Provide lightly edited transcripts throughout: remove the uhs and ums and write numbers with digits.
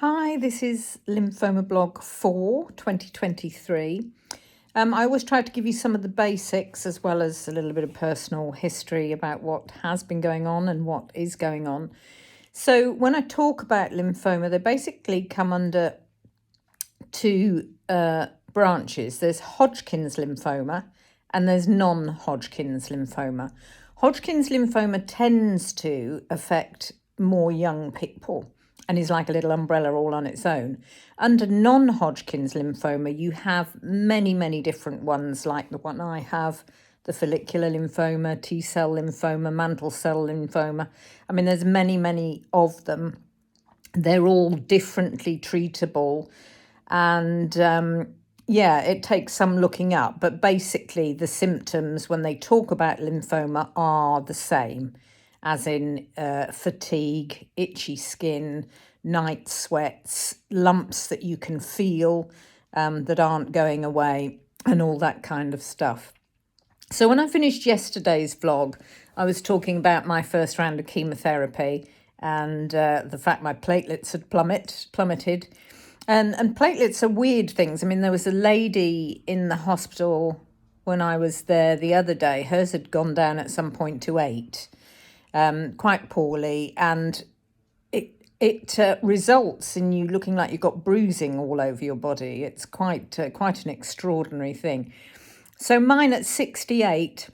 Hi, this is Lymphoma Blog 4 2023. I always try to give you some of the basics as well as a little bit of personal history about what has been going on and what is going on. So, when I talk about lymphoma, they basically come under two branches. There's Hodgkin's lymphoma and there's non-Hodgkin's lymphoma. Hodgkin's lymphoma tends to affect more young people and is like a little umbrella all on its own. Under non-Hodgkin's lymphoma, you have many, many different ones, like the one I have, the follicular lymphoma, T-cell lymphoma, mantle cell lymphoma. I mean, there's many, many of them. They're all differently treatable. And it takes some looking up. But basically, the symptoms when they talk about lymphoma are the same, as in fatigue, itchy skin, night sweats, lumps that you can feel that aren't going away, and all that kind of stuff. So when I finished yesterday's vlog, I was talking about my first round of chemotherapy and the fact my platelets had plummeted. And platelets are weird things. I mean, there was a lady in the hospital when I was there the other day. Hers had gone down at some point to 8, quite poorly, and it results in you looking like you've got bruising all over your body. It's quite an extraordinary thing. So mine at 68,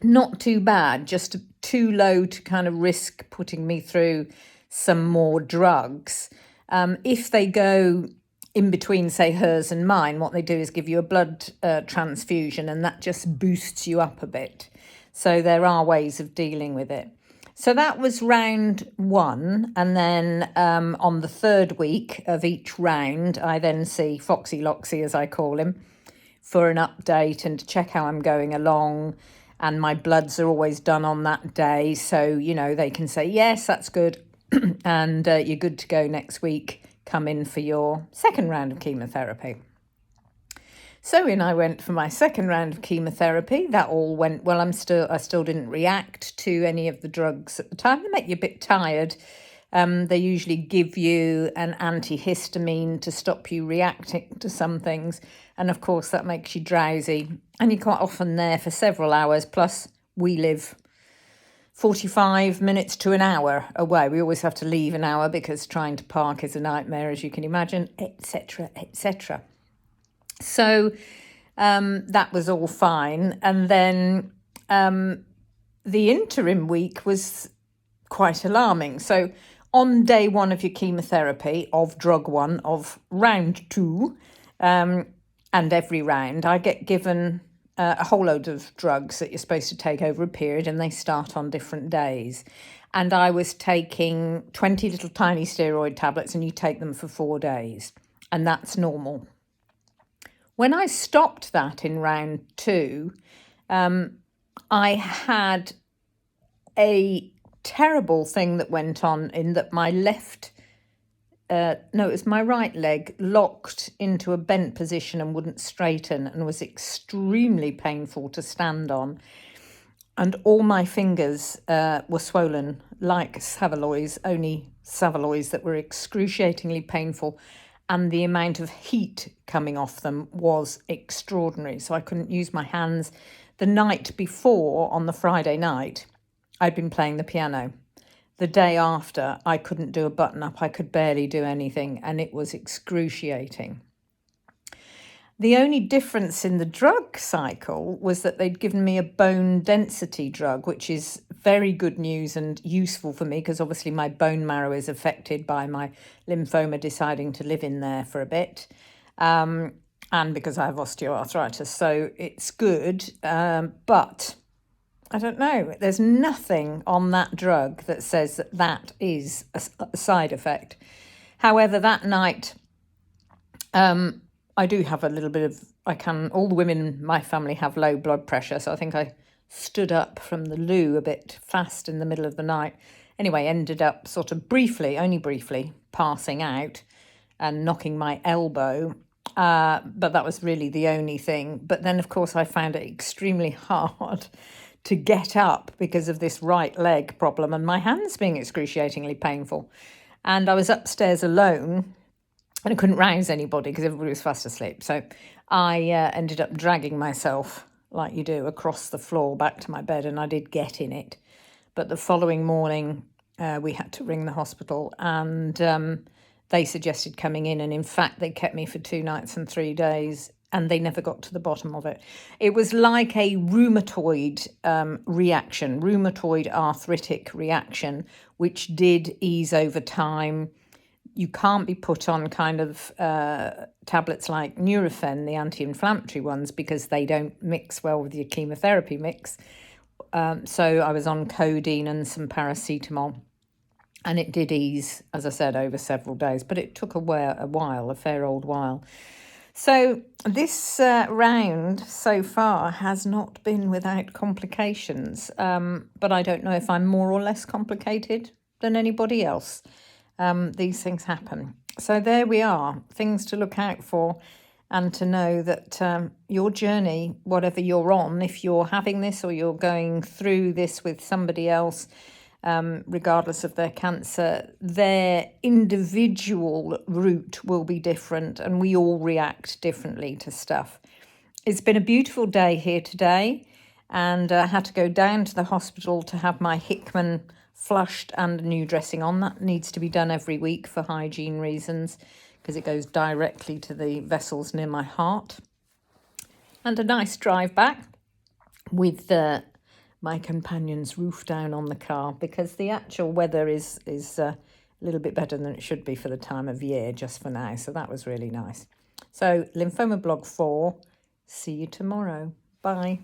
not too bad, just too low to kind of risk putting me through some more drugs. If they go in between, say, hers and mine, what they do is give you a blood transfusion, and that just boosts you up a bit. So there are ways of dealing with it. So that was round 1. And then on the 3rd week of each round, I then see Foxy Loxy, as I call him, for an update and to check how I'm going along. And my bloods are always done on that day. So, they can say, yes, that's good. And you're good to go next week. Come in for your second round of chemotherapy. So in I went for my second round of chemotherapy. That all went well. I still didn't react to any of the drugs at the time. They make you a bit tired. They usually give you an antihistamine to stop you reacting to some things. And of course, that makes you drowsy. And you're quite often there for several hours. Plus, we live 45 minutes to an hour away. We always have to leave an hour because trying to park is a nightmare, as you can imagine, etc., etc. So that was all fine. And then the interim week was quite alarming. So on day 1 of your chemotherapy, of drug 1, of round 2, and every round, I get given a whole load of drugs that you're supposed to take over a period, and they start on different days. And I was taking 20 little tiny steroid tablets, and you take them for 4 days, and that's normal. When I stopped that in round 2, I had a terrible thing that went on in that my it was my right leg locked into a bent position and wouldn't straighten and was extremely painful to stand on. And all my fingers were swollen like Savaloys, only Savaloys that were excruciatingly painful. And the amount of heat coming off them was extraordinary. So I couldn't use my hands. The night before, on the Friday night, I'd been playing the piano. The day after, I couldn't do a button up. I could barely do anything, and it was excruciating. The only difference in the drug cycle was that they'd given me a bone density drug, which is very good news and useful for me because obviously my bone marrow is affected by my lymphoma deciding to live in there for a bit, and because I have osteoarthritis. So it's good, but I don't know. There's nothing on that drug that says that that is a side effect. However, that night, I do have a little bit of, all the women in my family have low blood pressure. So I think I stood up from the loo a bit fast in the middle of the night. Anyway, ended up sort of only briefly, passing out and knocking my elbow. But that was really the only thing. But then, of course, I found it extremely hard to get up because of this right leg problem and my hands being excruciatingly painful. and I was upstairs alone, and I couldn't rouse anybody because everybody was fast asleep. So I ended up dragging myself, like you do, across the floor back to my bed, and I did get in it. But the following morning, we had to ring the hospital, and they suggested coming in. And in fact, they kept me for 2 nights and 3 days, and they never got to the bottom of it. It was like a rheumatoid reaction, rheumatoid arthritic reaction, which did ease over time. You can't be put on kind of tablets like Nurofen, the anti-inflammatory ones, because they don't mix well with your chemotherapy mix. So I was on codeine and some paracetamol, and it did ease, as I said, over several days, but it took a while, a fair old while. So this round so far has not been without complications, but I don't know if I'm more or less complicated than anybody else. These things happen. So there we are, things to look out for, and to know that your journey, whatever you're on, if you're having this or you're going through this with somebody else, regardless of their cancer, their individual route will be different, and we all react differently to stuff. It's been a beautiful day here today, and I had to go down to the hospital to have my Hickman flushed and a new dressing on. That needs to be done every week for hygiene reasons, because it goes directly to the vessels near my heart. And a nice drive back with my companion's roof down on the car, because the actual weather is a little bit better than it should be for the time of year just for now. So that was really nice. So Lymphoma Blog 4, see you tomorrow. Bye.